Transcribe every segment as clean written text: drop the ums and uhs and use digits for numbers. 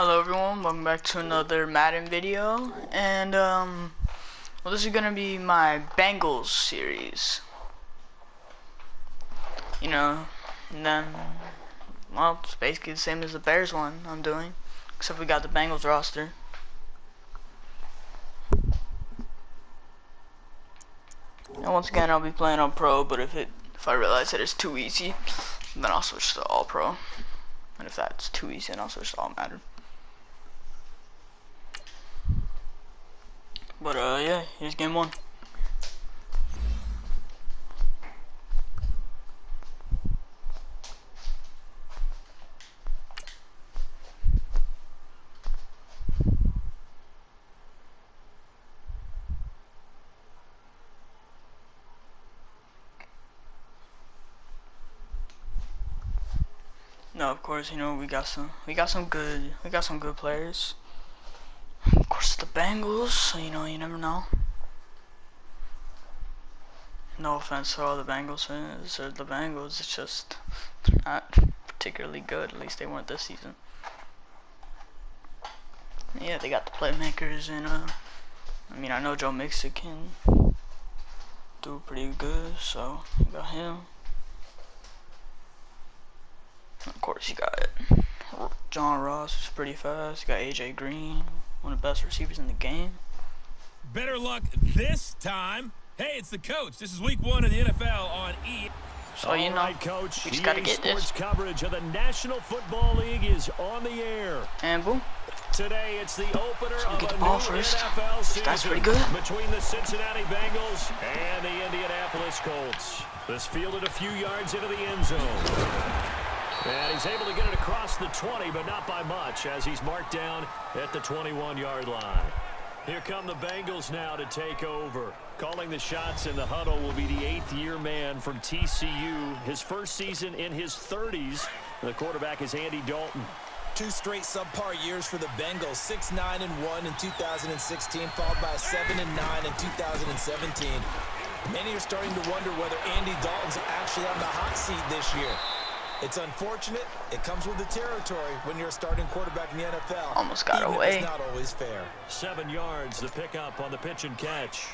Hello everyone, welcome back to another Madden video, and well, this is gonna be my Bengals series. You know, and then, well, it's basically the same as the Bears one I'm doing, except we got the Bengals roster. And once again, I'll be playing on Pro, but if I realize that it's too easy, then I'll switch to All Pro. And if that's too easy, then I'll switch to All Madden. But yeah, here's game one. No, of course, you know, we got some good players. Of course, the Bengals, so you know, you never know. No offense to all the Bengals fans or the Bengals, it's just not particularly good. At least they weren't this season. Yeah, they got the playmakers, and I mean, I know Joe Mixon can do pretty good, so you got him. Of course, you got John Ross, who's pretty fast. You got AJ Green, one of the best receivers in the game. Better luck this time. Hey, it's the coach. This is week 1 of the NFL on E. So you know, right, Coach, we just gotta get this. Coverage of the National Football League is on the air. And boom. Today, it's the opener So we of get a the ball new first. NFL season That's pretty good. between the Cincinnati Bengals and the Indianapolis Colts. This fielded a few yards into the end zone. And he's able to get it across the 20, but not by much, as he's marked down at the 21-yard line. Here come the Bengals now to take over. Calling the shots in the huddle will be the 8th-year man from TCU. His first season in his 30s. The quarterback is Andy Dalton. 2 straight subpar years for the Bengals, 6-9-1 in 2016, followed by 7-9 in 2017. Many are starting to wonder whether Andy Dalton's actually on the hot seat this year. It's unfortunate. It comes with the territory when you're a starting quarterback in the NFL. Almost got Even away. It's not always fair. 7 yards, the pickup on the pitch and catch.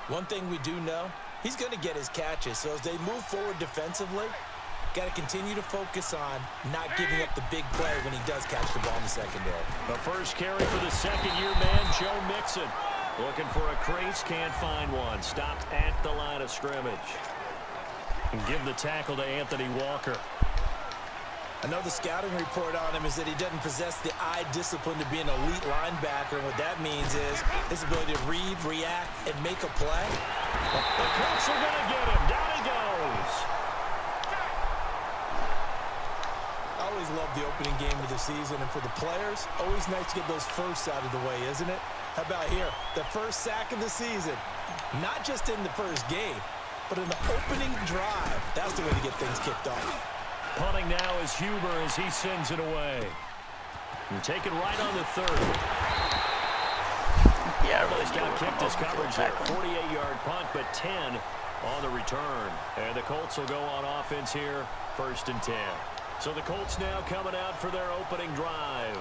One thing we do know, he's going to get his catches. So as they move forward defensively, got to continue to focus on not giving up the big play when he does catch the ball in the secondary. The first carry for the second-year man, Joe Mixon. Looking for a crease, can't find one. Stopped at the line of scrimmage. And give the tackle to Anthony Walker. I know the scouting report on him is that he doesn't possess the eye discipline to be an elite linebacker. And what that means is his ability to read, react, and make a play. The Colts are going to get him. Down he goes. I always love the opening game of the season. And for the players, always nice to get those firsts out of the way, isn't it? How about here? The first sack of the season. Not just in the first game, but in the opening drive. That's the way to get things kicked off. Punting now is Huber as he sends it away. And taken right on the 3rd. Yeah, I really Kicked his coverage there. 48-yard punt, but 10 on the return. And the Colts will go on offense here, 1st and 10. So the Colts now coming out for their opening drive.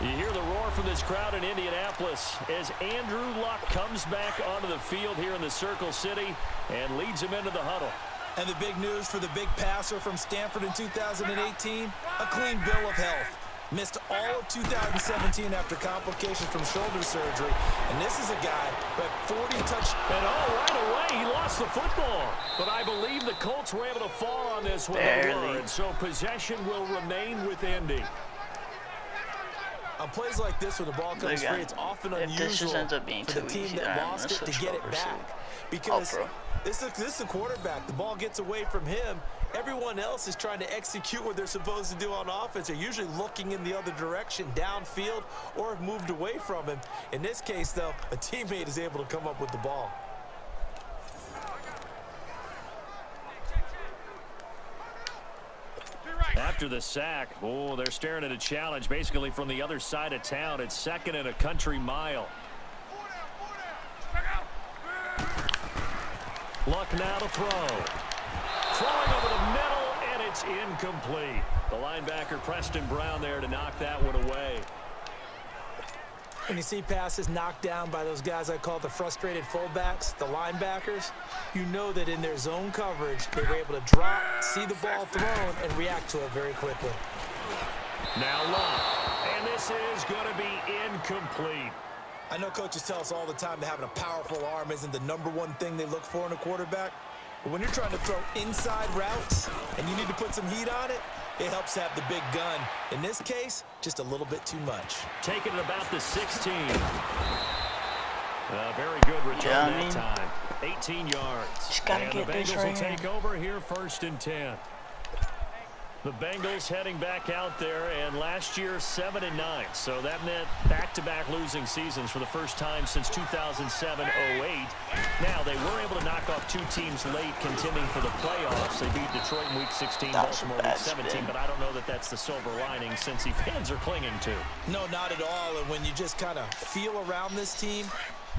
You hear the roar from this crowd in Indianapolis as Andrew Luck comes back onto the field here in the Circle City and leads him into the huddle. And the big news for the big passer from Stanford in 2018, a clean bill of health. Missed all of 2017 after complications from shoulder surgery. And this is a guy who had 40 touch. And right away, he lost the football. But I believe the Colts were able to fall on this one. Barely. And so possession will remain with Indy. On plays like this, when the ball comes free, it's often unusual this just ends up being for the too team easy, that I'm lost gonna it to switch get it over back. to Because All Pro. this is a quarterback. The ball gets away from him. Everyone else is trying to execute what they're supposed to do on offense. They're usually looking in the other direction, downfield, or have moved away from him. In this case, though, a teammate is able to come up with the ball. After the sack, oh, they're staring at a challenge basically from the other side of town. It's 2nd and a country mile. Luck now to throw. Throwing over the middle, and it's incomplete. The linebacker, Preston Brown, there to knock that one away. When you see passes knocked down by those guys I call the frustrated fullbacks, the linebackers, you know that in their zone coverage, they were able to drop, see the ball thrown, and react to it very quickly. Now Love, and this is going to be incomplete. I know coaches tell us all the time that having a powerful arm isn't the #1 thing they look for in a quarterback. But when you're trying to throw inside routes and you need to put some heat on it, it helps have the big gun. In this case, just a little bit too much. Taking it about the 16. Very good return that time. 18 yards. Just gotta and get the this Bengals right will take here. over here 1st and 10. The Bengals heading back out there, and last year 7-9. So that meant back-to-back losing seasons for the first time since 2007-08. Now, they were able to knock off 2 teams late contending for the playoffs. They beat Detroit in Week 16, Baltimore in Week 17, but I don't know that that's the silver lining Cincy fans are clinging to. No, not at all. And when you just kind of feel around this team,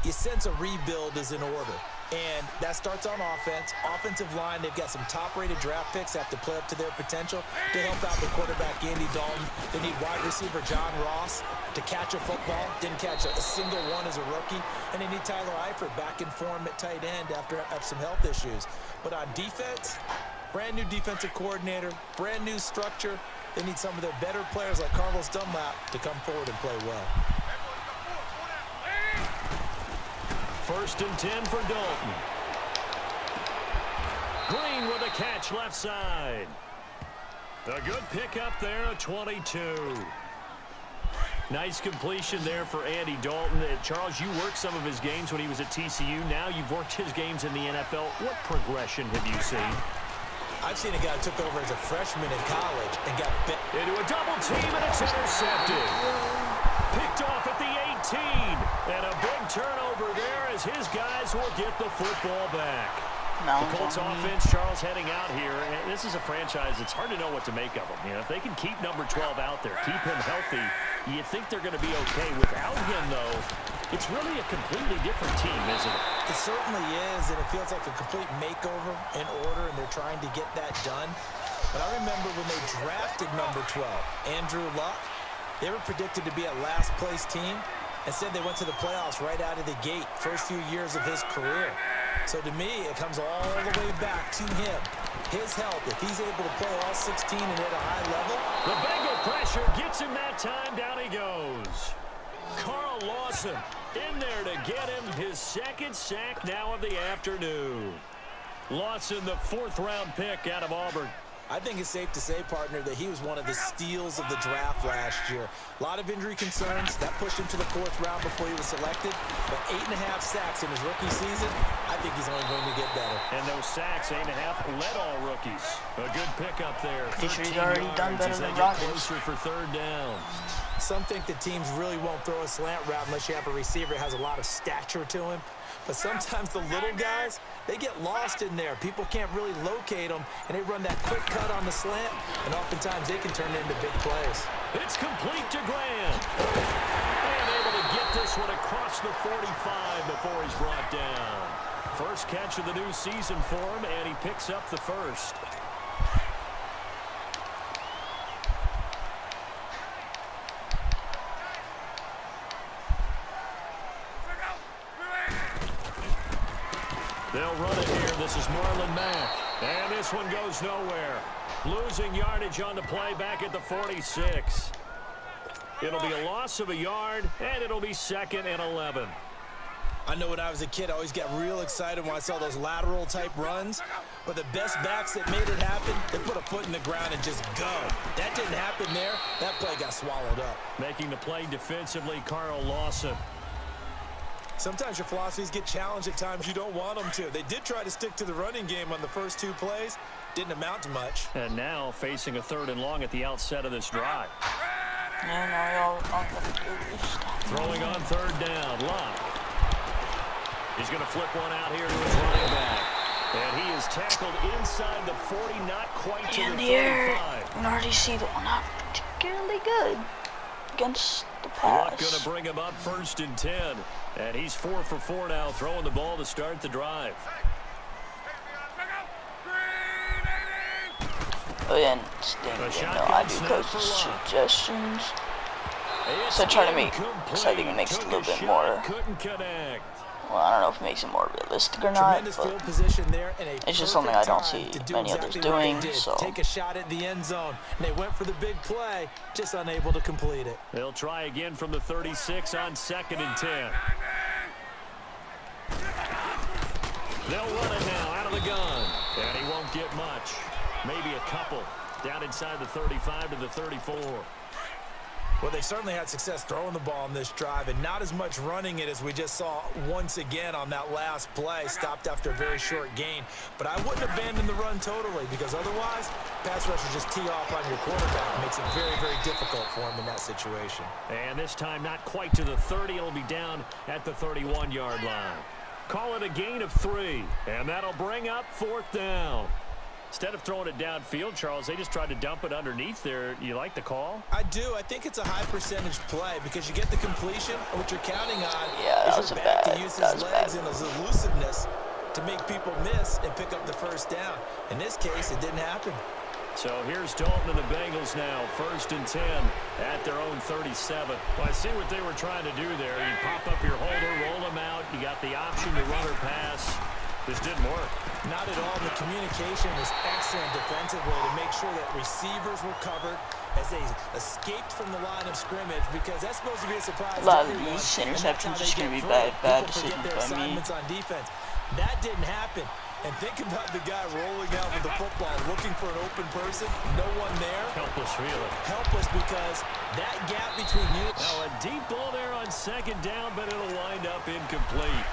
you sense a rebuild is in order. And that starts on offense. Offensive line, they've got some top-rated draft picks that have to play up to their potential to help out the quarterback, Andy Dalton. They need wide receiver John Ross to catch a football. Didn't catch a single one as a rookie. And they need Tyler Eifert back in form at tight end after some health issues. But on defense, brand new defensive coordinator, brand new structure. They need some of their better players like Carlos Dunlap to come forward and play well. 1st and 10 for Dalton. Green with a catch left side. A good pickup there, a 22. Nice completion there for Andy Dalton. Charles, you worked some of his games when he was at TCU. Now you've worked his games in the NFL. What progression have you seen? I've seen a guy who took over as a freshman in college and got bit into a double team, and it's intercepted. Picked off at the 18. And a big turnover there as his guys will get the football back. The Colts offense, Charles, heading out here. And this is a franchise, it's hard to know what to make of them. You know, if they can keep number 12 out there, keep him healthy, you think they're going to be okay. Without him, though, it's really a completely different team, isn't it? It certainly is, and it feels like a complete makeover in order, and they're trying to get that done. But I remember when they drafted number 12, Andrew Luck, they were predicted to be a last-place team. Instead, they went to the playoffs right out of the gate, first few years of his career. So to me, it comes all the way back to him. His health, if he's able to play all 16 and at a high level. The Bengal pressure gets him that time. Down he goes. Carl Lawson in there to get him his 2nd sack now of the afternoon. Lawson, the 4th-round pick out of Auburn. I think it's safe to say, partner, that he was one of the steals of the draft last year. A lot of injury concerns. That pushed him to the 4th round before he was selected. But 8.5 sacks in his rookie season, I think he's only going to get better. And those sacks, 8.5, led all rookies. A good pickup there. He's already done better than Rodgers. Closer for 3rd down. Some think the teams really won't throw a slant route unless you have a receiver that has a lot of stature to him. But sometimes the little guys, they get lost in there. People can't really locate them, and they run that quick cut on the slant, and oftentimes they can turn it into big plays. It's complete to Graham. And able to get this one across the 45 before he's brought down. First catch of the new season for him, and he picks up the 1st. They'll run it here. This is Marlon Mack. And this one goes nowhere. Losing yardage on the play back at the 46. It'll be a loss of a yard, and it'll be 2nd and 11. I know when I was a kid, I always got real excited when I saw those lateral-type runs. But the best backs that made it happen, they put a foot in the ground and just go. That didn't happen there. That play got swallowed up. Making the play defensively, Carl Lawson. Sometimes your philosophies get challenged at times you don't want them to. They did try to stick to the running game on the first 2 plays. Didn't amount to much. And now facing a 3rd and long at the outset of this drive. Throwing on 3rd down. Locke. He's going to flip one out here to his running back. And he is tackled inside the 40, not quite to the 35. You can already see that not particularly good against the pass. Luck going to bring him up 1st and 10. And he's 4 for 4 now, throwing the ball to start the drive. Oh yeah, I do coach suggestions. So I try to make, so I think it makes it a little bit more, well, I don't know if it makes it more realistic or not, but it's just something I don't see many others doing, so. Take a shot at the end zone, and they went for the big play, just unable to complete it. They'll try again from the 36 on 2nd and 10. They'll run it now out of the gun, and he won't get much. Maybe a couple down inside the 35 to the 34. Well, they certainly had success throwing the ball in this drive, and not as much running it as we just saw once again on that last play, stopped after a very short gain. But I wouldn't abandon the run totally, because otherwise, pass rushers just tee off on your quarterback. It makes it very, very difficult for him in that situation. And this time not quite to the 30. It'll be down at the 31-yard line. Call it a gain of 3, and that'll bring up 4th down. Instead of throwing it downfield, Charles, they just tried to dump it underneath there. You like the call? I do. I think it's a high percentage play because you get the completion, and what you're counting on is your back to use his legs and his elusiveness to make people miss and pick up the first down. In this case, it didn't happen. So here's Dalton and the Bengals now, 1st and 10 at their own 37. Well, I see what they were trying to do there. You pop up your holder, roll them out. You got the option to run or pass. This didn't work. Not at all. The communication was excellent defensively to make sure that receivers were covered as they escaped from the line of scrimmage, because that's supposed to be a surprise. A lot of these interceptions are going to be bad decisions by me. On defense. That didn't happen. And think about the guy rolling out with the football, looking for an open person, no one there. Helpless feeling. Helpless because that gap between you. Now a deep ball there on 2nd down, but it'll wind up incomplete.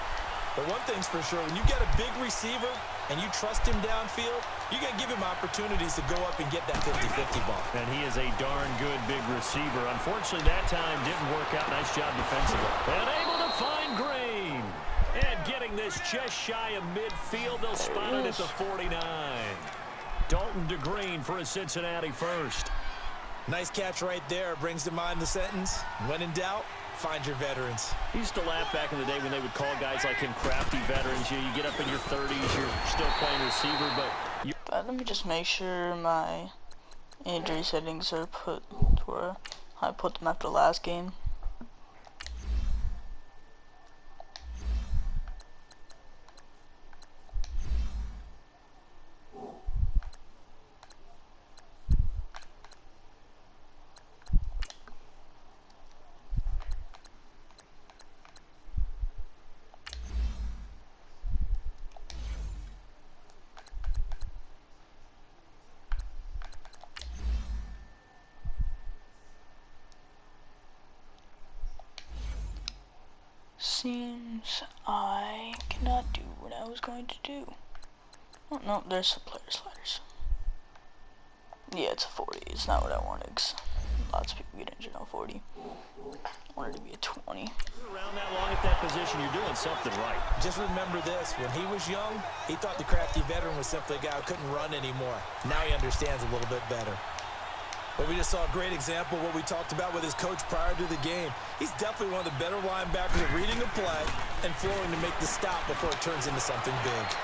But one thing's for sure, when you get a big receiver and you trust him downfield, you're going to give him opportunities to go up and get that 50-50 ball. And he is a darn good big receiver. Unfortunately, that time didn't work out. Nice job defensively. And able to find Green. And getting this just shy of midfield, they'll spot it at the 49. Dalton to Green for a Cincinnati first. Nice catch right there. Brings to mind the sentence, when in doubt, find your veterans. He used to laugh back in the day when they would call guys like him crafty veterans. You get up in your 30s, you're still playing receiver, but let me just make sure my injury settings are put to where I put them after the last game. Seems I cannot do what I was going to do. Oh no, there's some player sliders. Yeah, it's a 40. It's not what I wanted, 'cause lots of people get injured on 40. I wanted to be a 20. Around that long at that position, you're doing something right. Just remember this, when he was young, he thought the crafty veteran was simply a guy who couldn't run anymore. Now he understands a little bit better. But we just saw a great example of what we talked about with his coach prior to the game. He's definitely one of the better linebackers at reading a play and flowing to make the stop before it turns into something big.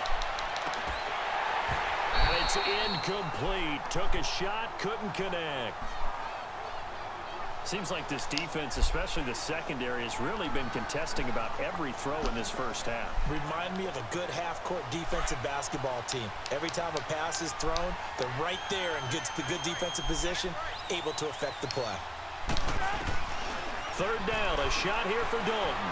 And it's incomplete. Took a shot, couldn't connect. Seems like this defense, especially the secondary, has really been contesting about every throw in this first half. Remind me of a good half-court defensive basketball team. Every time a pass is thrown, they're right there in good defensive position, able to affect the play. 3rd down, a shot here for Dalton.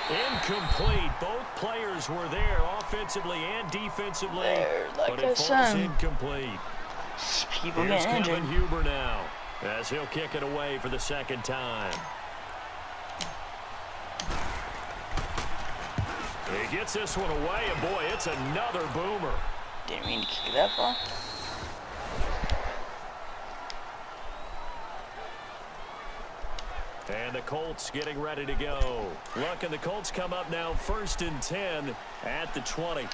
Incomplete. Both players were there offensively and defensively, but it falls incomplete. People Here's getting injured. Kevin Huber now, as he'll kick it away for the 2nd time. He gets this one away, and boy, it's another boomer. Didn't mean to kick it that far. And the Colts getting ready to go. Look, and the Colts come up now 1st and 10 at the 20.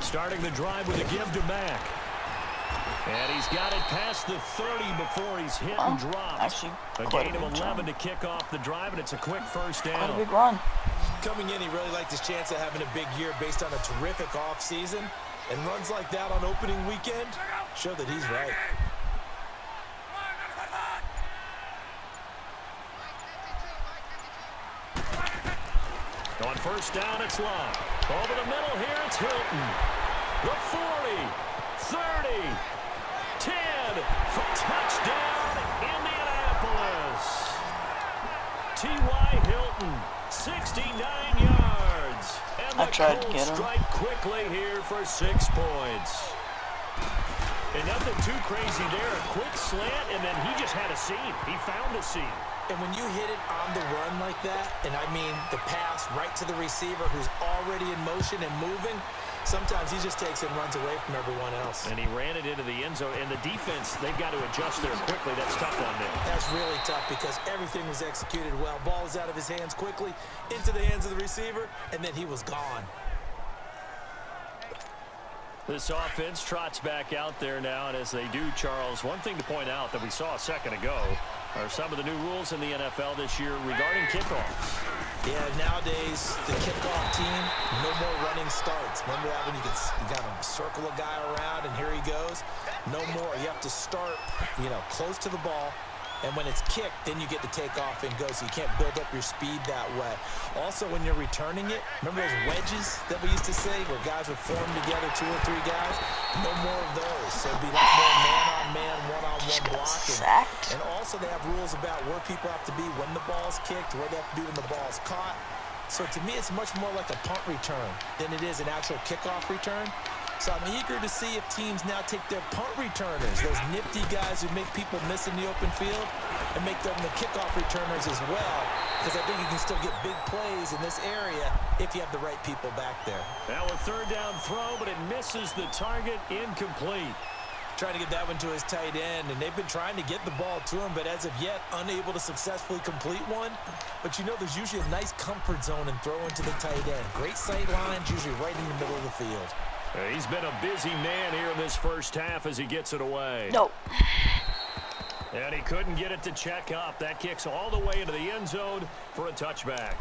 Starting the drive with a give to Mack. And he's got it past the 30 before he's hit and dropped. Actually, a gain of 11 to kick off the drive, and it's a quick first down. Quite a big run. Coming in, he really liked his chance of having a big year based on a terrific offseason. And runs like that on opening weekend show that he's right. On first down, it's Love. Over the middle here, it's Hilton. The 40, 30, 10, for touchdown, Indianapolis. T.Y. Hilton, 69 yards. And I tried to get him. Strike quickly here for 6 points. And nothing too crazy there. A quick slant, and then he just had a seam. He found a seam. And when you hit it on the run like that, and I mean the pass right to the receiver who's already in motion and moving, sometimes he just takes and runs away from everyone else. And he ran it into the end zone. And the defense, they've got to adjust there quickly. That's tough on them. That's really tough because everything was executed well. Ball was out of his hands quickly, into the hands of the receiver, and then he was gone. This offense trots back out there now, and as they do, Charles, one thing to point out that we saw a second ago are some of the new rules in the NFL this year regarding kickoffs. Yeah, nowadays, the kickoff team, no more running starts. Remember that when you got to circle a guy around, and here he goes? No more. You have to start, close to the ball. And when it's kicked, then you get to take off and go, so you can't build up your speed that way. Also, when you're returning it, remember those wedges that we used to say where guys would form together, 2 or 3 guys? No more of those. So it'd be like more man-on-man, one-on-one blocking. And also they have rules about where people have to be when the ball's kicked, where they have to be when the ball's caught. So to me, it's much more like a punt return than it is an actual kickoff return. So I'm eager to see if teams now take their punt returners, those nifty guys who make people miss in the open field, and make them the kickoff returners as well, because I think you can still get big plays in this area if you have the right people back there. Now a third down throw, but it misses the target, incomplete. Trying to get that one to his tight end, and they've been trying to get the ball to him, but as of yet, unable to successfully complete one. But there's usually a nice comfort zone and throw into the tight end. Great sight lines, usually right in the middle of the field. He's been a busy man here in this first half as he gets it away. Nope. And he couldn't get it to check up. That kicks all the way into the end zone for a touchback.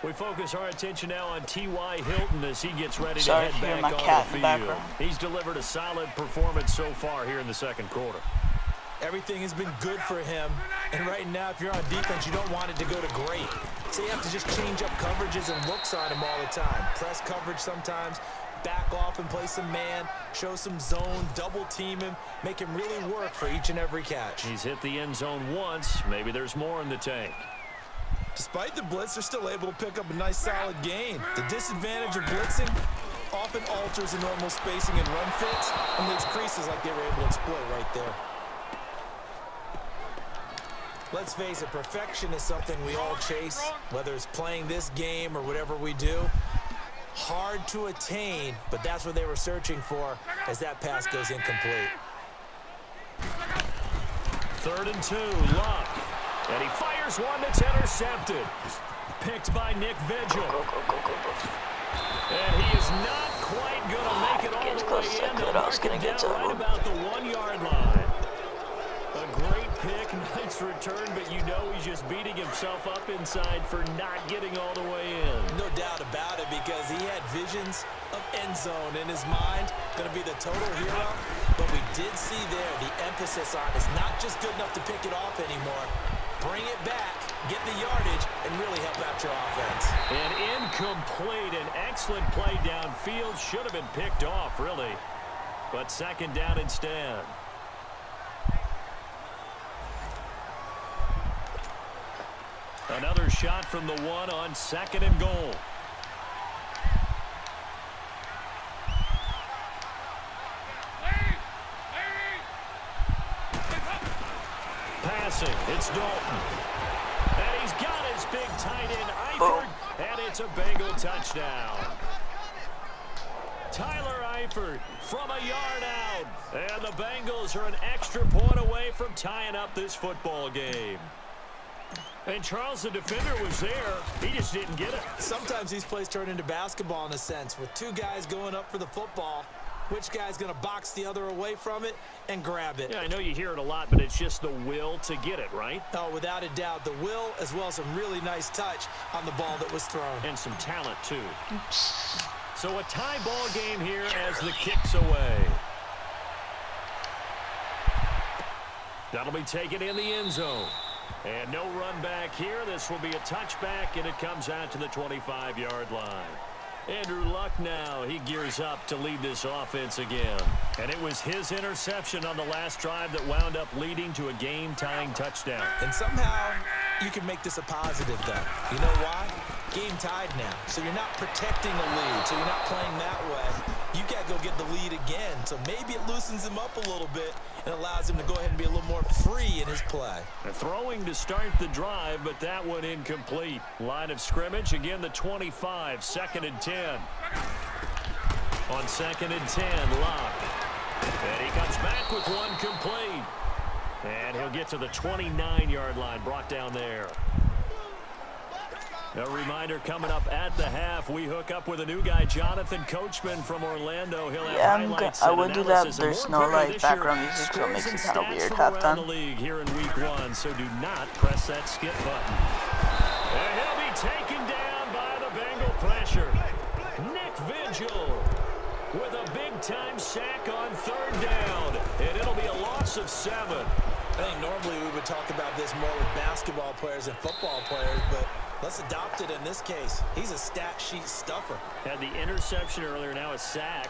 We focus our attention now on T.Y. Hilton as he gets ready to head back on the field. He's delivered a solid performance so far here in the second quarter. Everything has been good for him, and right now, if you're on defense, you don't want it to go to great. So you have to just change up coverages and looks on him all the time. Press coverage sometimes, back off and play some man, show some zone, double team him, make him really work for each and every catch. He's hit the end zone once. Maybe there's more in the tank. Despite the blitz, they're still able to pick up a nice solid gain. The disadvantage of blitzing often alters the normal spacing and run fits and leaves creases like they were able to exploit right there. Let's face it, perfection is something we all chase, whether it's playing this game or whatever we do. Hard to attain, but that's what they were searching for as that pass goes incomplete. 3rd and 2, Love. And he fires one that's intercepted. Picked by Nick Vigil. And he is not quite going to make it all the way in. They'll mark him down right about the 1-yard line. A great pick, nice return, but he's just beating himself up inside for not getting all the way in. No doubt about it, because he had visions of end zone in his mind, going to be the total hero. But we did see there the emphasis on is not just good enough to pick it off anymore. Bring it back, get the yardage, and really help out your offense. An incomplete, an excellent play downfield. Should have been picked off, really. But 2nd down instead. Another shot from the 1 on 2nd and goal. Passing, it's Dalton. And he's got his big tight end, Eifert, and it's a Bengal touchdown. Tyler Eifert from a yard out. And the Bengals are an extra point away from tying up this football game. And Charles, the defender, was there. He just didn't get it. Sometimes these plays turn into basketball in a sense, with 2 guys going up for the football. Which guy's going to box the other away from it and grab it? Yeah, I know you hear it a lot, but it's just the will to get it, right? Oh, without a doubt. The will as well as some really nice touch on the ball that was thrown. And some talent, too. Oops. So a tie ball game here as the kick's away. That'll be taken in the end zone. And no run back here. This will be a touchback, and it comes out to the 25-yard line. Andrew Luck now, he gears up to lead this offense again. And it was his interception on the last drive that wound up leading to a game-tying touchdown. And somehow you can make this a positive, though. You know why? Game tied now. So you're not protecting a lead, so you're not playing that way. You got to go get the lead again. So maybe it loosens him up a little bit and allows him to go ahead and be a little more free in his play. Throwing to start the drive, but that one incomplete. Line of scrimmage, again the 25, 2nd and 10. On 2nd and 10, Lock. And he comes back with one complete. And he'll get to the 29-yard line, brought down there. A reminder coming up at the half, we hook up with a new guy, Jonathan Coachman from Orlando. He'll have highlights I and would do that. analysis There's and no more like this year. background music, so it makes it kind of weird Stats from around the halftime. league here in week 1, so do not press that skip button. And he'll be taken down by the Bengal pressure. Nick Vigil with a big-time sack on 3rd down, and it'll be a loss of 7. I think normally we would talk about this more with basketball players and football players, but let's adopt it in this case. He's a stat sheet stuffer. Had the interception earlier, now a sack.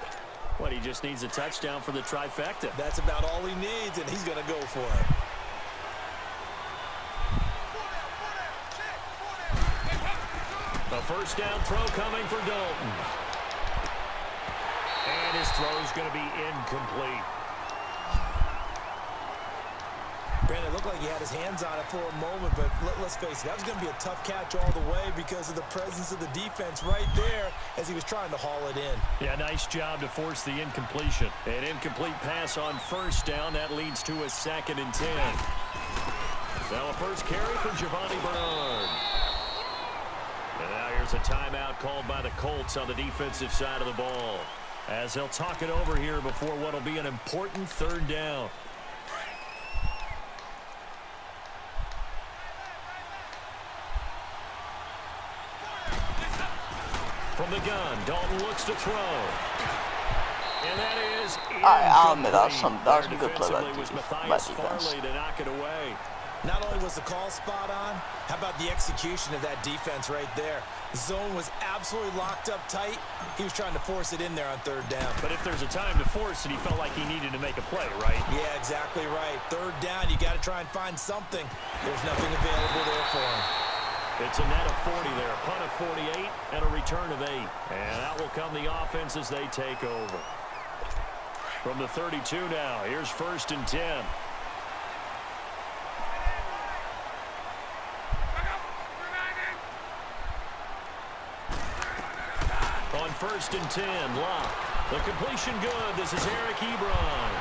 What, he just needs a touchdown for the trifecta. That's about all he needs, and he's going to go for it. A first down throw coming for Dalton. And his throw's going to be incomplete. Brandon, it looked like he had his hands on it for a moment, but let's face it, that was going to be a tough catch all the way because of the presence of the defense right there as he was trying to haul it in. Yeah, nice job to force the incompletion. An incomplete pass on first down. That leads to a 2nd and 10. Now a first carry for Giovanni Bernard. And now here's a timeout called by the Colts on the defensive side of the ball, as they'll talk it over here before what will be an important 3rd down. From the gun, Dalton looks to throw. And that is I'll admit that was some good play by was defense. Matthias Farley to knock it away. Not only was the call spot on, how about the execution of that defense right there? The zone was absolutely locked up tight. He was trying to force it in there on 3rd down. But if there's a time to force it, he felt like he needed to make a play, right? Yeah, exactly right. 3rd down, you got to try and find something. There's nothing available there for him. It's a net of 40 there, a punt of 48, and a return of 8. And out will come the offense as they take over. From the 32 now, here's 1st and 10. On 1st and 10, Lock. The completion good. This is Eric Ebron.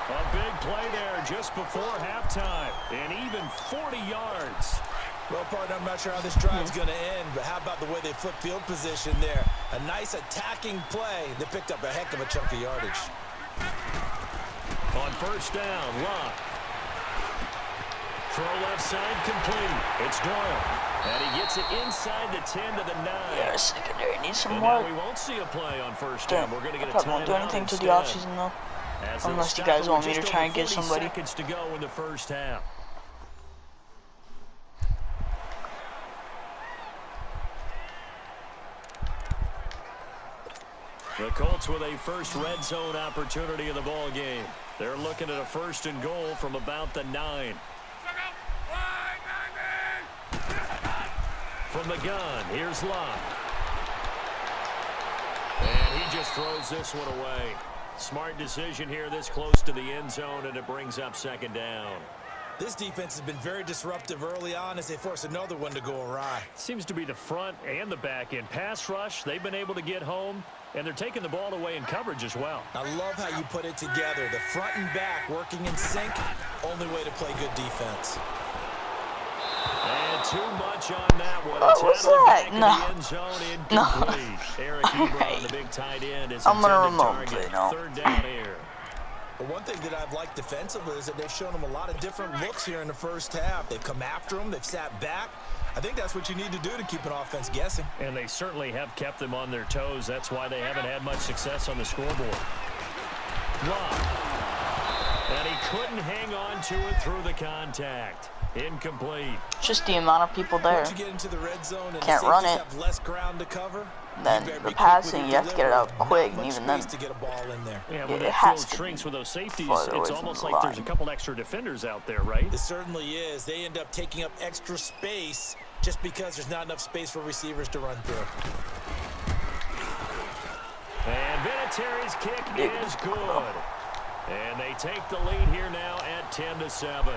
A big play there just before halftime. And even 40 yards. Well, partner, I'm not sure how this drive's going to end, but how about the way they flip field position there? A nice attacking play that picked up a heck of a chunk of yardage. On 1st down, Lock. Throw left side complete. It's Doyle. And he gets it inside the 10 to the 9. Yeah, our secondary needs some And work. now we won't see a play on 1st down. We're going to get a probably won't do timeout anything to the instead. offseason though. As Unless they'll you guys stop it want with me to just try over and get 40 somebody. seconds to go in the first half. The Colts with a first red zone opportunity in the ball game. They're looking at a 1st and goal from about the 9. From the gun, here's Locke. And he just throws this one away. Smart decision here this close to the end zone, and it brings up 2nd down. This defense has been very disruptive early on as they force another one to go awry. Seems to be the front and the back end. Pass rush, they've been able to get home, and they're taking the ball away in coverage as well. I love how you put it together. The front and back working in sync, only way to play good defense. And too much on that one. What was that? No. The end zone, incomplete. Eric Ebron, the big tight end, is I'm gonna intended remote target. it, no. Third down here. But one thing that I've liked defensively is that they've shown them a lot of different looks here in the first half. They've come after them. They've sat back. I think that's what you need to do to keep an offense guessing. And they certainly have kept them on their toes. That's why they haven't had much success on the scoreboard. Block. And he couldn't hang on to it through the contact. Incomplete. Just the amount of people there. Once you get into the red zone and Can't the run safeties it. have less ground to cover, Then the passing, you have to get it out quick, and even then, to get a ball in there. Yeah, when it that has field to shrinks with those safeties, farther away it's from almost the like there's a line. couple extra defenders out there, right? It certainly is. They end up taking up extra space just because there's not enough space for receivers to run through. And Vinatieri's kick is good. And they take the lead here now at 10-7.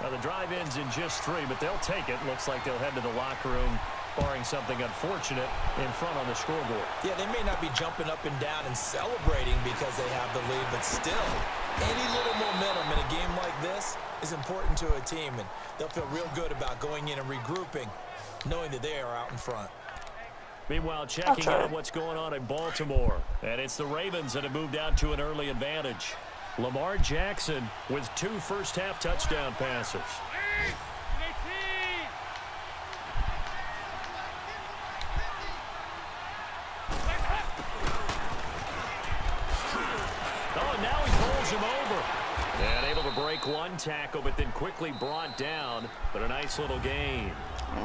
Now the drive ends in just 3, but they'll take it. Looks like they'll head to the locker room, barring something unfortunate, in front on the scoreboard. Yeah, they may not be jumping up and down and celebrating because they have the lead, but still, any little momentum in a game like this is important to a team, and they'll feel real good about going in and regrouping, knowing that they are out in front. Meanwhile, checking in on what's going on in Baltimore. And it's the Ravens that have moved out to an early advantage. Lamar Jackson with 2 first-half touchdown passes. Oh, and now he pulls him over. And able to break one tackle, but then quickly brought down. But a nice little gain.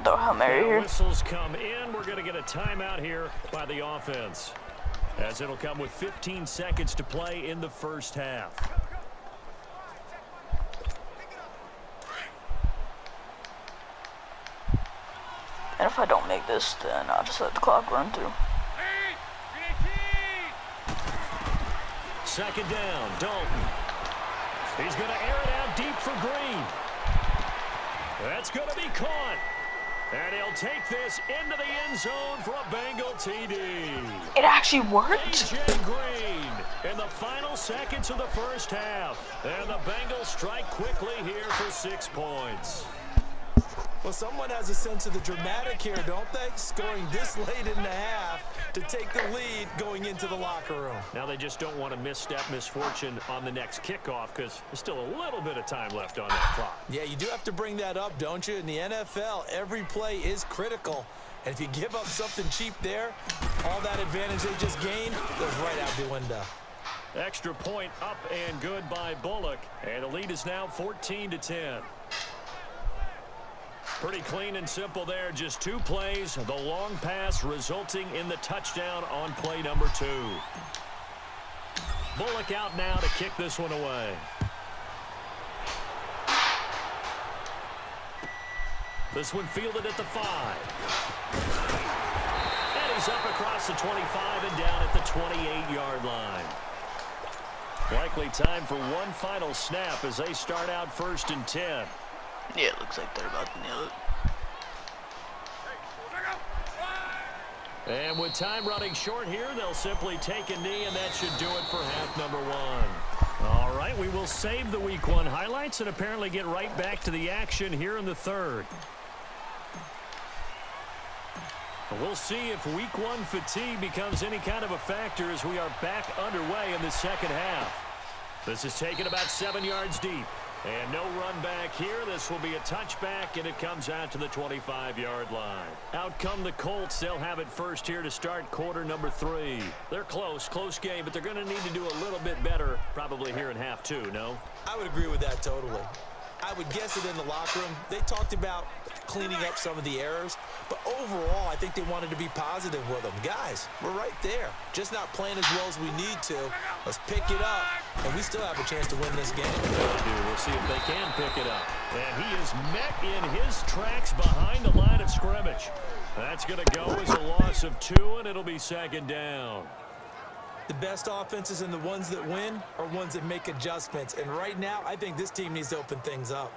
Throw Hail Mary here. Whistles come in. We're going to get a timeout here by the offense, as it'll come with 15 seconds to play in the first half. And if I don't make this, then I'll just let the clock run through. Second down, Dalton. He's going to air it out deep for Green. That's going to be caught. And he'll take this into the end zone for a Bengal TD. It actually worked. A.J. Green in the final seconds of the first half. And the Bengals strike quickly here for 6 points. Well, someone has a sense of the dramatic here, don't they? Scoring this late in the half to take the lead going into the locker room. Now they just don't want to misstep misfortune on the next kickoff because there's still a little bit of time left on that clock. Yeah, you do have to bring that up, don't you? In the NFL, every play is critical. And if you give up something cheap there, all that advantage they just gained goes right out the window. Extra point up and good by Bullock. And the lead is now 14-10. Pretty clean and simple there. Just 2 plays. The long pass resulting in the touchdown on play number 2. Bullock out now to kick this one away. This one fielded at the 5. And he's up across the 25 and down at the 28-yard line. Likely time for one final snap as they start out 1st and 10. Yeah, it looks like they're about to nail it. And with time running short here, they'll simply take a knee, and that should do it for half number 1. All right, we will save the Week 1 highlights and apparently get right back to the action here in the 3rd. We'll see if Week 1 fatigue becomes any kind of a factor as we are back underway in the second half. This is taken about 7 yards deep. And no run back here. This will be a touchback, and it comes out to the 25-yard line. Out come the Colts. They'll have it first here to start quarter number 3. They're close game, but they're going to need to do a little bit better probably here in half 2, no? I would agree with that totally. I would guess it in the locker room. They talked about cleaning up some of the errors, but overall, I think they wanted to be positive with them. Guys, we're right there. Just not playing as well as we need to. Let's pick it up, and we still have a chance to win this game. We'll see if they can pick it up. And he is met in his tracks behind the line of scrimmage. That's going to go as a loss of 2, and it'll be 2nd down. The best offenses and the ones that win are ones that make adjustments. And right now, I think this team needs to open things up.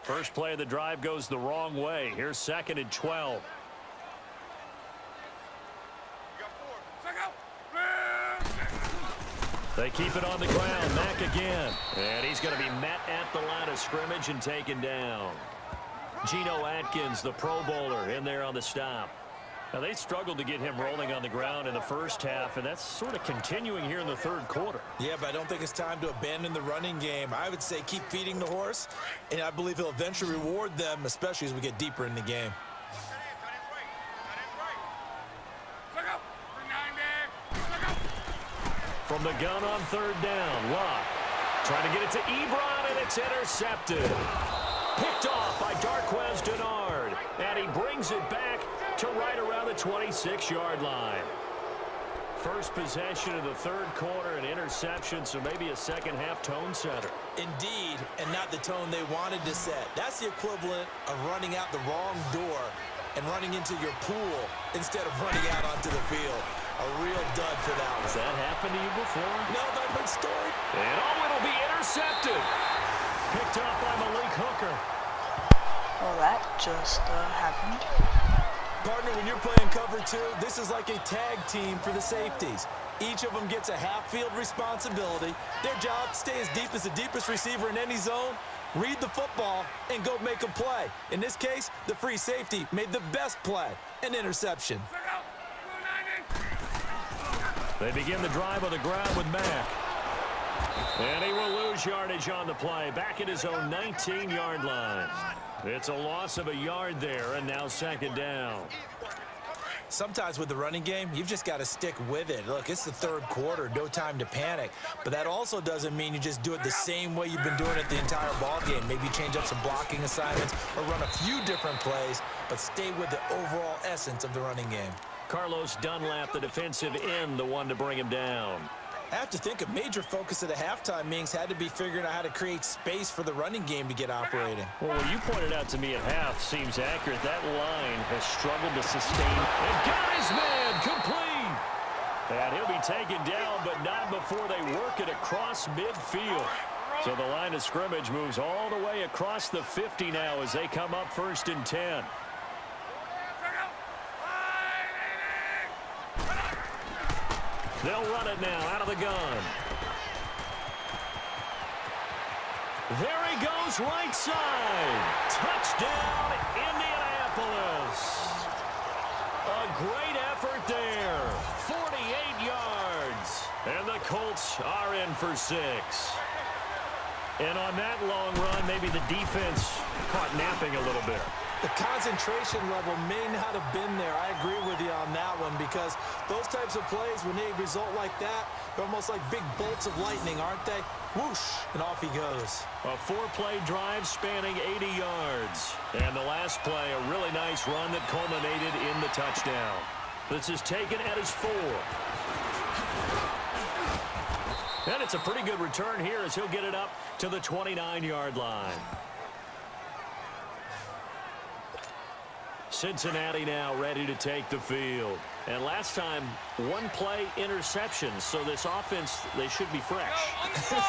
First play of the drive goes the wrong way. Here's 2nd and 12. They keep it on the ground. Mack again. And he's going to be met at the line of scrimmage and taken down. Geno Atkins, the Pro Bowler, in there on the stop. Now, they struggled to get him rolling on the ground in the first half, and that's sort of continuing here in the third quarter. Yeah, but I don't think it's time to abandon the running game. I would say keep feeding the horse, and I believe he'll eventually reward them, especially as we get deeper in the game. From the gun on third down, Luck trying to get it to Ebron, and it's intercepted. Picked off by Darquez Denard, and he brings it back to right around the 26-yard line. First possession of the third quarter, an interception, so maybe a second-half tone setter. Indeed, and not the tone they wanted to set. That's the equivalent of running out the wrong door and running into your pool instead of running out onto the field. A real dud for that one. Has that happened to you before? No, but I've heard story. And it'll be intercepted. Picked up by Malik Hooker. Well, that just happened. Partner, when you're playing cover two, this is like a tag team for the safeties. Each of them gets a half-field responsibility. Their job, stay as deep as the deepest receiver in any zone, read the football, and go make a play. In this case, the free safety made the best play, an interception. They begin the drive on the ground with Mack. And he will lose yardage on the play, back at his own 19-yard line. It's a loss of a yard there, and now second down. Sometimes with the running game, you've just got to stick with it. Look, it's the third quarter, no time to panic. But that also doesn't mean you just do it the same way you've been doing it the entire ball game. Maybe change up some blocking assignments or run a few different plays, but stay with the overall essence of the running game. Carlos Dunlap, the defensive end, the one to bring him down. I have to think a major focus of the halftime meetings had to be figuring out how to create space for the running game to get operating. Well, what you pointed out to me at half seems accurate. That line has struggled to sustain. And got his man complete. And he'll be taken down, but not before they work it across midfield. So the line of scrimmage moves all the way across the 50 now as they come up 1st and 10. They'll run it now out of the gun. There he goes, right side. Touchdown, Indianapolis. A great effort there. 48 yards. And the Colts are in for 6. And on that long run, maybe the defense caught napping a little bit. The concentration level may not have been there. I agree with you on that one because those types of plays, when they result like that, they're almost like big bolts of lightning, aren't they? Whoosh, and off he goes. A 4-play drive spanning 80 yards. And the last play, a really nice run that culminated in the touchdown. This is taken at his 4. And it's a pretty good return here as he'll get it up to the 29-yard line. Cincinnati now ready to take the field. And last time, 1-play interception. So this offense, they should be fresh.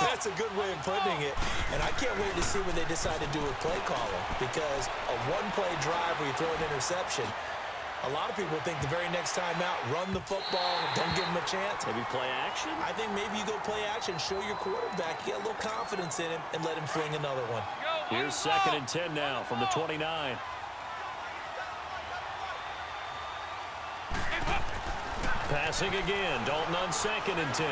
That's a good way of putting it. And I can't wait to see when they decide to do a play calling. Because a 1-play drive where you throw an interception, a lot of people think the very next time out, run the football, don't give them a chance. Maybe play action? I think maybe you go play action, show your quarterback, get a little confidence in him, and let him fling another one. Here's 2nd and 10 now from the 29. Passing again, Dalton on 2nd and 10.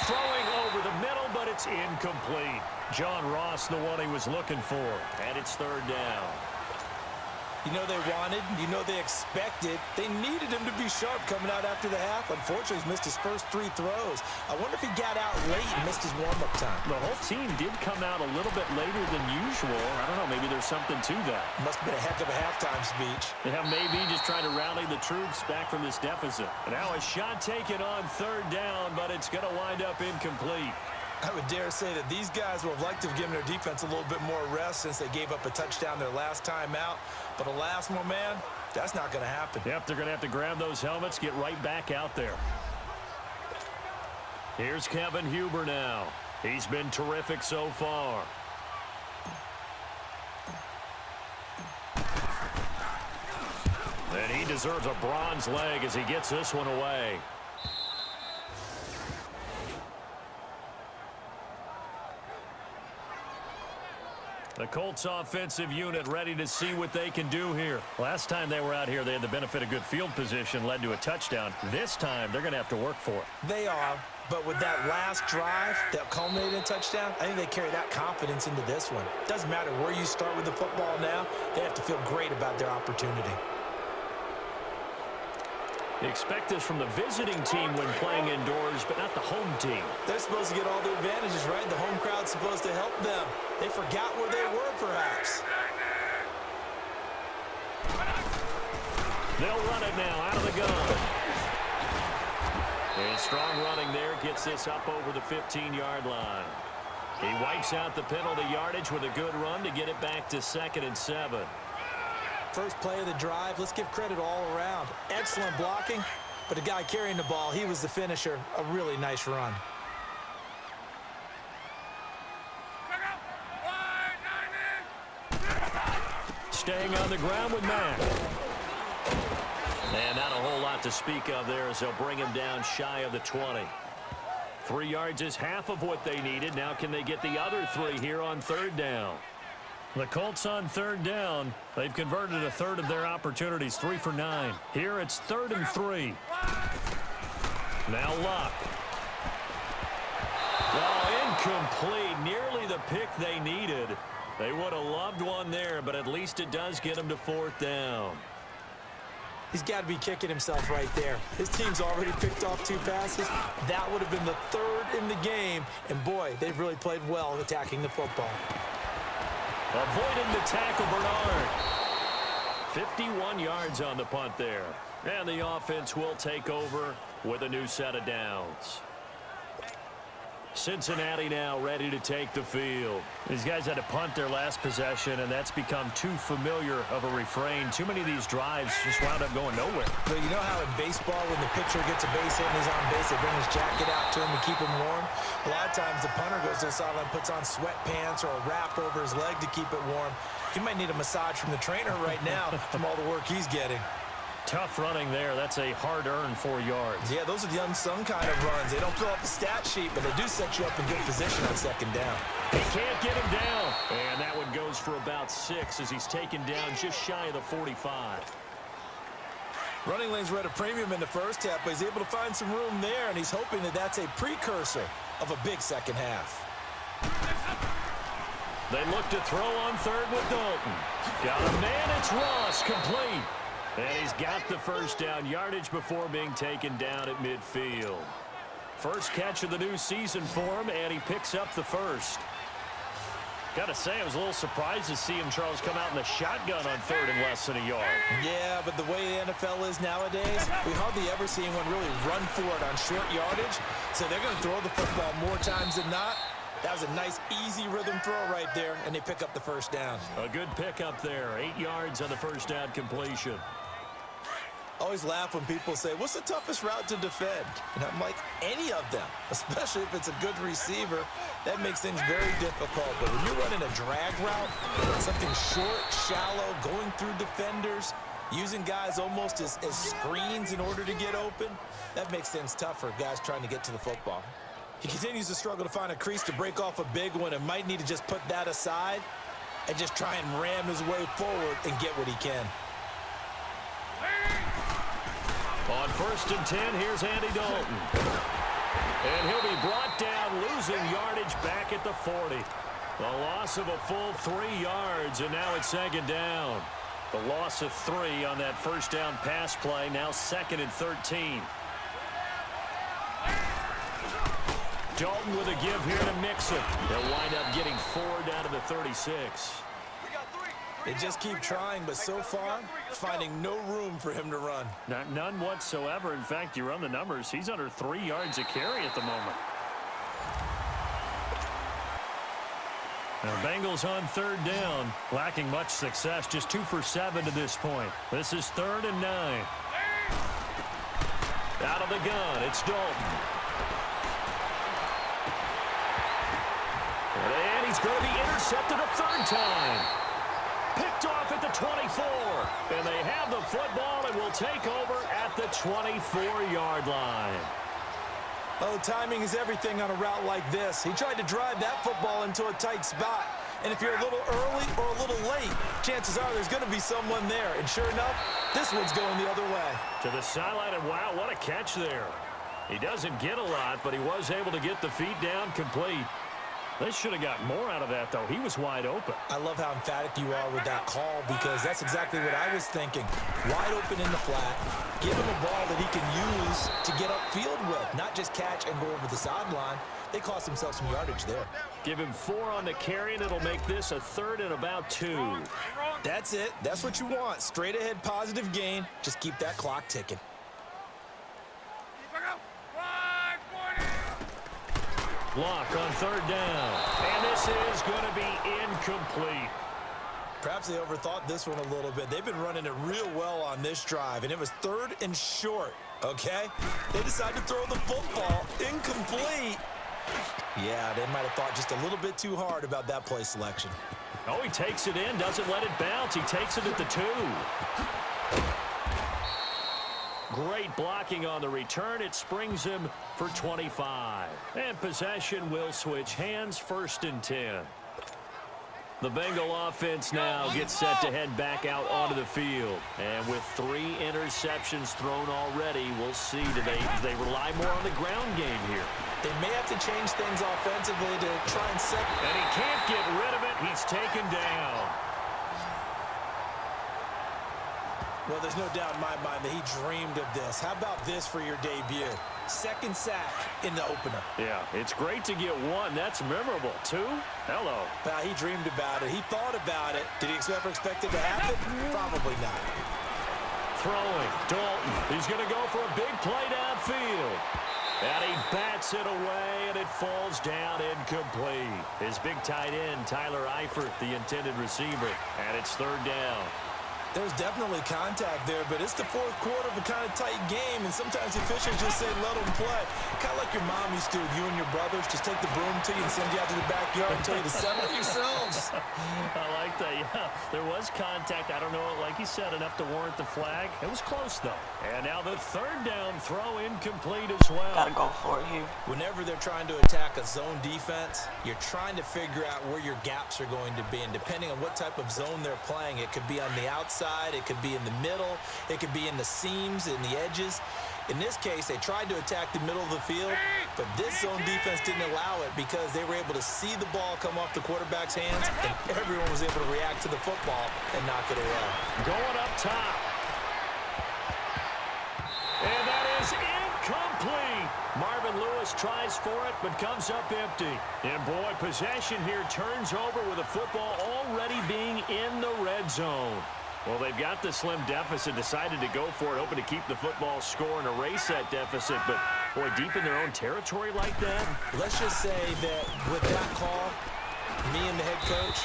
Throwing over the middle, but it's incomplete. John Ross, the one he was looking for, and it's 3rd down. You know they wanted, you know they expected. They needed him to be sharp coming out after the half. Unfortunately, he's missed his first 3 throws. I wonder if he got out late and missed his warm-up time. The whole team did come out a little bit later than usual. I don't know, maybe there's something to that. Must have been a heck of a halftime speech. Yeah, maybe just trying to rally the troops back from this deficit. Now a shot taken on 3rd down, but it's going to wind up incomplete. I would dare say that these guys would have liked to have given their defense a little bit more rest since they gave up a touchdown their last time out. But alas, my man, that's not going to happen. Yep, they're going to have to grab those helmets, get right back out there. Here's Kevin Huber now. He's been terrific so far. And he deserves a bronze leg as he gets this one away. The Colts offensive unit ready to see what they can do here. Last time they were out here, they had the benefit of good field position, led to a touchdown. This time, they're going to have to work for it. They are, but with that last drive that culminated in a touchdown, I think they carry that confidence into this one. Doesn't matter where you start with the football now, they have to feel great about their opportunity. You expect this from the visiting team when playing indoors, but not the home team. They're supposed to get all the advantages, right? The home crowd's supposed to help them. They forgot where they were, perhaps. They'll run it now out of the gun. And strong running there gets this up over the 15-yard line. He wipes out the penalty yardage with a good run to get it back to 2nd and 7. First play of the drive, let's give credit all around. Excellent blocking, but the guy carrying the ball, he was the finisher. A really nice run. Staying on the ground with Mack. And not a whole lot to speak of there as they'll bring him down shy of the 20. 3 yards is half of what they needed. Now can they get the other 3 here on 3rd down? The Colts on 3rd down. They've converted a third of their opportunities, 3 for 9. Here it's 3rd and 3. Now Luck. Well, incomplete. Nearly the pick they needed. They would have loved one there, but at least it does get them to 4th down. He's got to be kicking himself right there. His team's already picked off 2 passes. That would have been the 3rd in the game. And, boy, they've really played well attacking the football. Avoiding the tackle, Bernard. 51 yards on the punt there. And the offense will take over with a new set of downs. Cincinnati now ready to take the field. These guys had to punt their last possession, and that's become too familiar of a refrain. Too many of these drives just wound up going nowhere. But you know how in baseball, when the pitcher gets a base hit and he's on base, they bring his jacket out to him to keep him warm? A lot of times the punter goes to the sideline, puts on sweatpants or a wrap over his leg to keep it warm. He might need a massage from the trainer right now from all the work he's getting. Tough running there. That's a hard-earned 4 yards. Yeah, those are the unsung kind of runs. They don't fill up the stat sheet, but they do set you up in good position on 2nd down. He can't get him down. And that one goes for about 6 as he's taken down just shy of the 45. Running lanes were at a premium in the first half, but he's able to find some room there, and he's hoping that that's a precursor of a big second half. They look to throw on 3rd with Dalton. Got a man. It's Ross, complete. And he's got the 1st down yardage before being taken down at midfield. First catch of the new season for him, and he picks up the 1st. Got to say, I was a little surprised to see him, Charles, come out in the shotgun on 3rd and less than a yard. Yeah, but the way the NFL is nowadays, we hardly ever see anyone really run for it on short yardage. So they're going to throw the football more times than not. That was a nice, easy rhythm throw right there, and they pick up the 1st down. A good pickup there. 8 yards on the 1st down completion. Always laugh when people say, what's the toughest route to defend? And I'm like, any of them, especially if it's a good receiver. That makes things very difficult. But when you're running a drag route, something short, shallow, going through defenders, using guys almost as screens in order to get open, that makes things tough for guys trying to get to the football. He continues to struggle to find a crease to break off a big one and might need to just put that aside and just try and ram his way forward and get what he can. On 1st and 10, here's Andy Dalton. And he'll be brought down, losing yardage back at the 40. The loss of a full 3 yards, and now it's 2nd down. The loss of 3 on that 1st down pass play, now 2nd and 13. Dalton with a give here to Mixon. They'll wind up getting 4 down to the 36. They just keep trying, but so far, finding no room for him to run. None whatsoever. In fact, you run the numbers, he's under 3 yards a carry at the moment. Now, Bengals on 3rd down, lacking much success, just 2 for 7 to this point. This is 3rd and 9. Out of the gun, it's Dalton. And he's going to be intercepted a 3rd time. Picked off at the 24. And they have the football and will take over at the 24-yard line. Oh, timing is everything on a route like this. He tried to drive that football into a tight spot, And if you're a little early or a little late, chances are there's going to be someone there. And sure enough, this one's going the other way. To the sideline, and wow, what a catch there. He doesn't get a lot, but he was able to get the feet down complete. They should have got more out of that, though. He was wide open. I love how emphatic you are with that call because that's exactly what I was thinking. Wide open in the flat. Give him a ball that he can use to get upfield with, not just catch and go over the sideline. They cost themselves some yardage there. Give him 4 on the carry, and it'll make this a 3rd and about 2. That's it. That's what you want. Straight ahead, positive gain. Just keep that clock ticking. Block on 3rd down. And this is going to be incomplete. Perhaps they overthought this one a little bit. They've been running it real well on this drive, and it was 3rd and short, okay? They decided to throw the football incomplete. Yeah, they might have thought just a little bit too hard about that play selection. Oh, he takes it in, doesn't let it bounce. He takes it at the 2. Great blocking on the return. It springs him for 25. And possession will switch hands, 1st and 10. The Bengal offense now gets set to head back out onto the field. And with 3 interceptions thrown already, we'll see. Do they rely more on the ground game here? They may have to change things offensively to try and set. And he can't get rid of it. He's taken down. Well, there's no doubt in my mind that he dreamed of this. How about this for your debut? 2nd sack in the opener. Yeah, it's great to get 1. That's memorable. 2? Hello. Well, he dreamed about it. He thought about it. Did he ever expect it to happen? Probably not. Throwing. Dalton. He's going to go for a big play downfield. And he bats it away, and it falls down incomplete. His big tight end, Tyler Eifert, the intended receiver. And it's 3rd down. There's definitely contact there, but it's the 4th quarter of a kind of tight game, and sometimes the officials just say, let them play. Kind of like your mom used to with you and your brothers. Just take the broom to you and send you out to the backyard and tell you to settle it yourselves. I like that, yeah. There was contact. I don't know, like you said, enough to warrant the flag. It was close, though. And now the 3rd down throw incomplete as well. Gotta go for it here. Whenever they're trying to attack a zone defense, you're trying to figure out where your gaps are going to be, and depending on what type of zone they're playing, it could be on the outside, it could be in the middle, it could be in the seams, in the edges. In this case, they tried to attack the middle of the field, but this zone defense didn't allow it because they were able to see the ball come off the quarterback's hands, and everyone was able to react to the football and knock it away. Going up top. And that is incomplete. Marvin Lewis tries for it, but comes up empty. And boy, possession here turns over with the football already being in the red zone. Well, they've got the slim deficit, decided to go for it, hoping to keep the football score and erase that deficit. But, boy, deep in their own territory like that. Let's just say that with that call, me and the head coach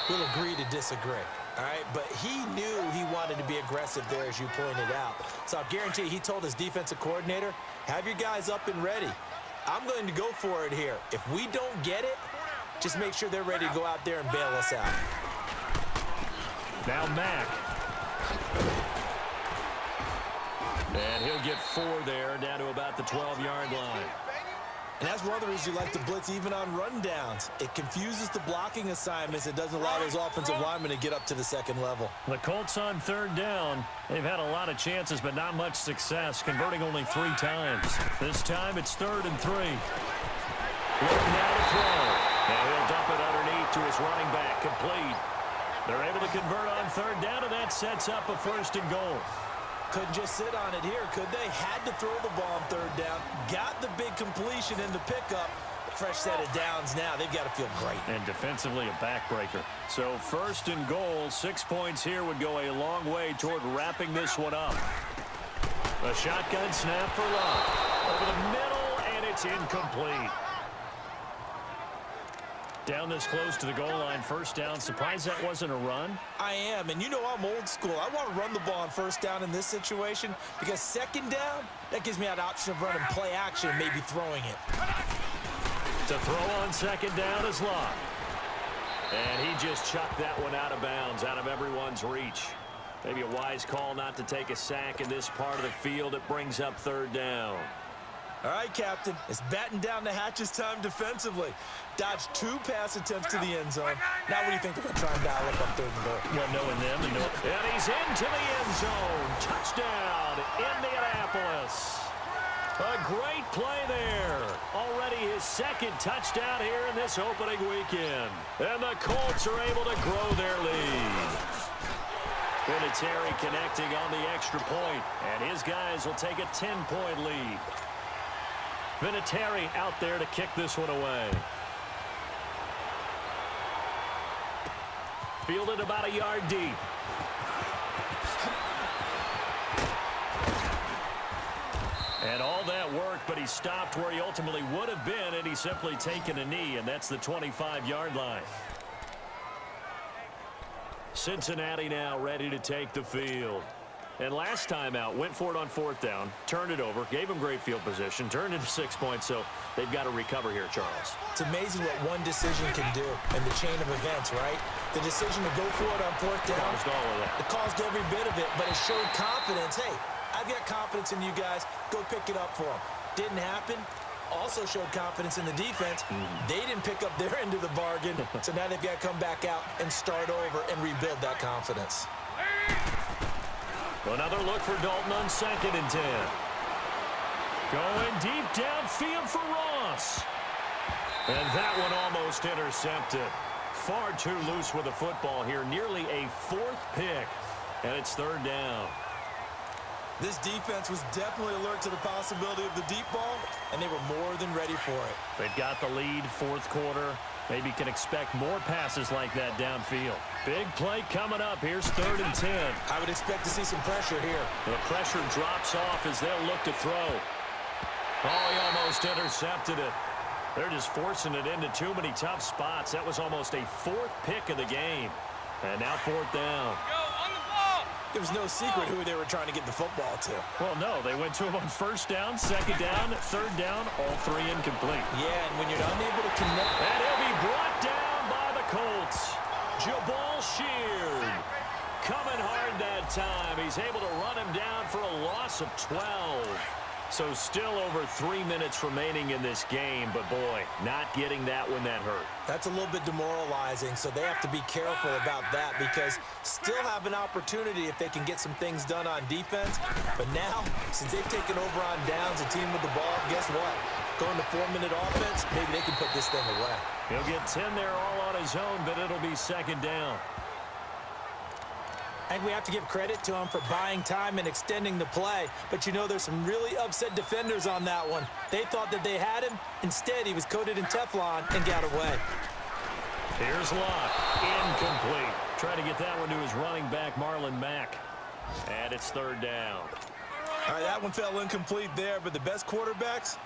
will agree to disagree. All right, but he knew he wanted to be aggressive there, as you pointed out. So I guarantee he told his defensive coordinator, have your guys up and ready. I'm going to go for it here. If we don't get it, just make sure they're ready to go out there and bail us out. Now Mack. And he'll get 4 there, down to about the 12-yard line. And that's one of the reasons you like to blitz even on rundowns. It confuses the blocking assignments. It doesn't allow those offensive linemen to get up to the 2nd level. The Colts on 3rd down. They've had a lot of chances, but not much success, converting only 3 times. This time it's 3rd and 3. Looking now to throw. And he'll dump it underneath to his running back, complete. They're able to convert on 3rd down, and that sets up a 1st and goal. Couldn't just sit on it here, could they? Had to throw the ball on 3rd down. Got the big completion in the pickup. Fresh set of downs now. They've got to feel great. And defensively, a backbreaker. So 1st and goal, 6 points here would go a long way toward wrapping this one up. A shotgun snap for Love. Over the middle, and it's incomplete. Down this close to the goal line, 1st down. Surprised that wasn't a run? I am, and you know I'm old school. I want to run the ball on 1st down in this situation because 2nd down, that gives me that option of running play action and maybe throwing it. To throw on 2nd down is Love. And he just chucked that one out of bounds, out of everyone's reach. Maybe a wise call not to take a sack in this part of the field. It brings up 3rd down. All right, Captain. It's batten down the hatches time defensively. Dodged 2 pass attempts to the end zone. Now what do you think they're going to try and dial up on 3rd and goal? Well, knowing them and he's into the end zone. Touchdown, Indianapolis. A great play there. Already his 2nd touchdown here in this opening weekend. And the Colts are able to grow their lead. Vinatieri connecting on the extra point, and his guys will take a 10-point lead. Vinatieri out there to kick this one away. Fielded about a yard deep. And all that work, but he stopped where he ultimately would have been, and he's simply taken a knee, and that's the 25-yard line. Cincinnati now ready to take the field. And last time out, went for it on 4th down, turned it over, gave him great field position, turned into 6 points, so they've got to recover here, Charles. It's amazing what one decision can do in the chain of events, right? The decision to go for it on 4th down, Caused all of that. it caused every bit of it, but it showed confidence. Hey, I've got confidence in you guys. Go pick it up for them. Didn't happen. Also showed confidence in the defense. They didn't pick up their end of the bargain, so now they've got to come back out and start over and rebuild that confidence. Another look for Dalton on 2nd and 10. Going deep downfield for Ross. And that one almost intercepted. Far too loose with the football here. Nearly a 4th pick. And it's 3rd down. This defense was definitely alert to the possibility of the deep ball, and they were more than ready for it. They've got the lead, 4th quarter. Maybe can expect more passes like that downfield. Big play coming up. Here's 3rd and 10. I would expect to see some pressure here. The pressure drops off as they'll look to throw. Oh, he almost intercepted it. They're just forcing it into too many tough spots. That was almost a 4th pick of the game. And now 4th down. There was no secret who they were trying to get the football to. Well, no. They went to him on 1st down, 2nd down, 3rd down, all 3 incomplete. Yeah, and when you're unable to connect... And he'll be brought down by the Colts. Jabal Sheard coming hard that time. He's able to run him down for a loss of 12. So still over 3 minutes remaining in this game, but boy, not getting that one that hurt. That's a little bit demoralizing, so they have to be careful about that because still have an opportunity if they can get some things done on defense. But now, since they've taken over on downs, a team with the ball, guess what? Going to 4-minute offense, maybe they can put this thing away. He'll get 10 there all on his own, but it'll be 2nd down. I think we have to give credit to him for buying time and extending the play. But, you know, there's some really upset defenders on that one. They thought that they had him. Instead, he was coated in Teflon and got away. Here's Locke. Incomplete. Trying to get that one to his running back, Marlon Mack. And it's 3rd down. All right, that one fell incomplete there, but the best quarterbacks,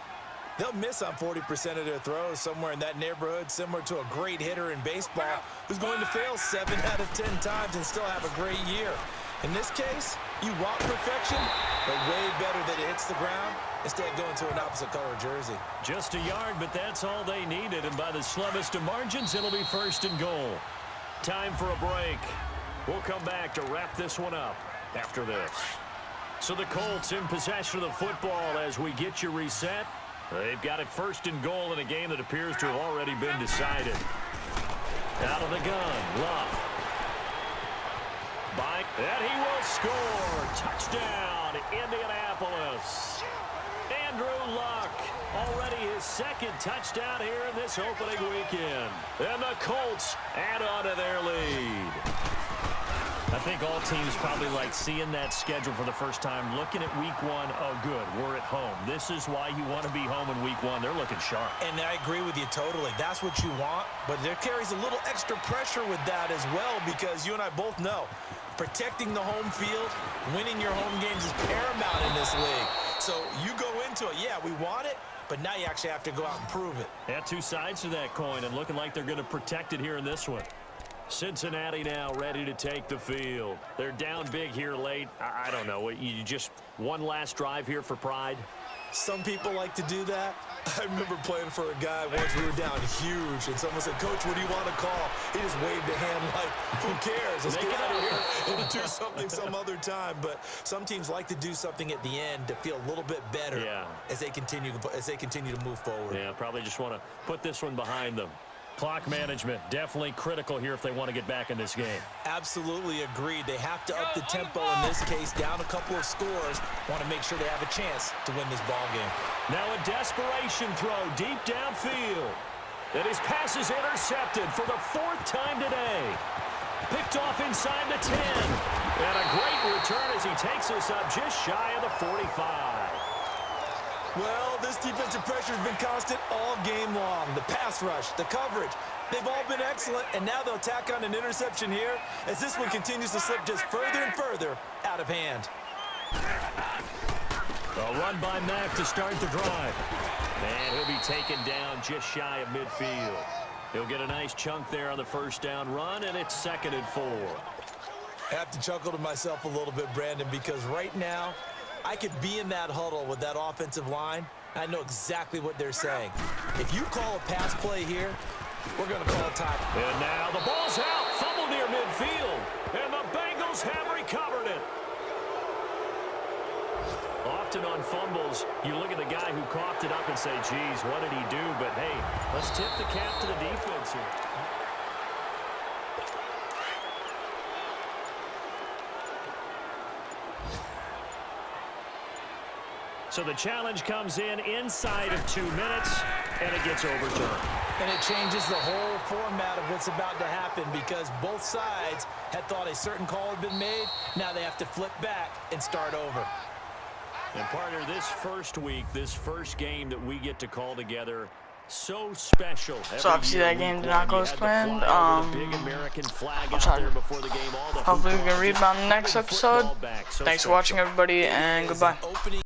they'll miss on 40% of their throws, somewhere in that neighborhood, similar to a great hitter in baseball who's going to fail 7 out of 10 times and still have a great year. In this case, you want perfection, but way better that it hits the ground instead of going to an opposite color jersey. Just a yard, but that's all they needed, and by the slimmest of margins, it'll be 1st and goal. Time for a break. We'll come back to wrap this one up after this. So the Colts in possession of the football as we get you reset. They've got it 1st and goal in a game that appears to have already been decided. Out of the gun, Luck. And he will score. Touchdown, Indianapolis. Andrew Luck, already his 2nd touchdown here in this opening weekend. And the Colts add on to their lead. I think all teams probably like seeing that schedule for the first time, looking at week 1. Oh, good, we're at home. This is why you want to be home in week 1. They're looking sharp. And I agree with you totally. That's what you want, but there carries a little extra pressure with that as well because you and I both know protecting the home field, winning your home games is paramount in this league. So you go into it, yeah, we want it, but now you actually have to go out and prove it. Yeah, 2 sides to that coin, and looking like they're going to protect it here in this one. Cincinnati now ready to take the field. They're down big here late. I don't know. You just one last drive here for pride? Some people like to do that. I remember playing for a guy once. We were down huge, and someone said, "Coach, what do you want to call?" He just waved a hand like, "Who cares? Let's get out of here and do something some other time." But some teams like to do something at the end to feel a little bit better as they continue to move forward. Yeah, probably just want to put this one behind them. Clock management, definitely critical here if they want to get back in this game. Absolutely agreed. They have to up the tempo in this case, down a couple of scores. Want to make sure they have a chance to win this ball game. Now a desperation throw deep downfield. And his pass is intercepted for the 4th time today. Picked off inside the 10. And a great return as he takes us up just shy of the 45. Well, this defensive pressure has been constant all game long. The pass rush, the coverage, they've all been excellent, and now they'll tack on an interception here as this one continues to slip just further and further out of hand. A run by Mack to start the drive. And he'll be taken down just shy of midfield. He'll get a nice chunk there on the first down run, and it's 2nd and 4. I have to chuckle to myself a little bit, Brandon, because right now, I could be in that huddle with that offensive line. I know exactly what they're saying. If you call a pass play here, we're going to call a time. And now the ball's out. Fumble near midfield. And the Bengals have recovered it. Often on fumbles, you look at the guy who coughed it up and say, geez, what did he do? But, hey, let's tip the cap to the defense here. So the challenge comes in inside of 2 minutes, and it gets overturned. And it changes the whole format of what's about to happen because both sides had thought a certain call had been made. Now they have to flip back and start over. And partner, this first week, this first game that we get to call together, so special. So obviously that game did not go as planned. Hopefully we can rebound in the next episode. Thanks for watching, everybody, and goodbye.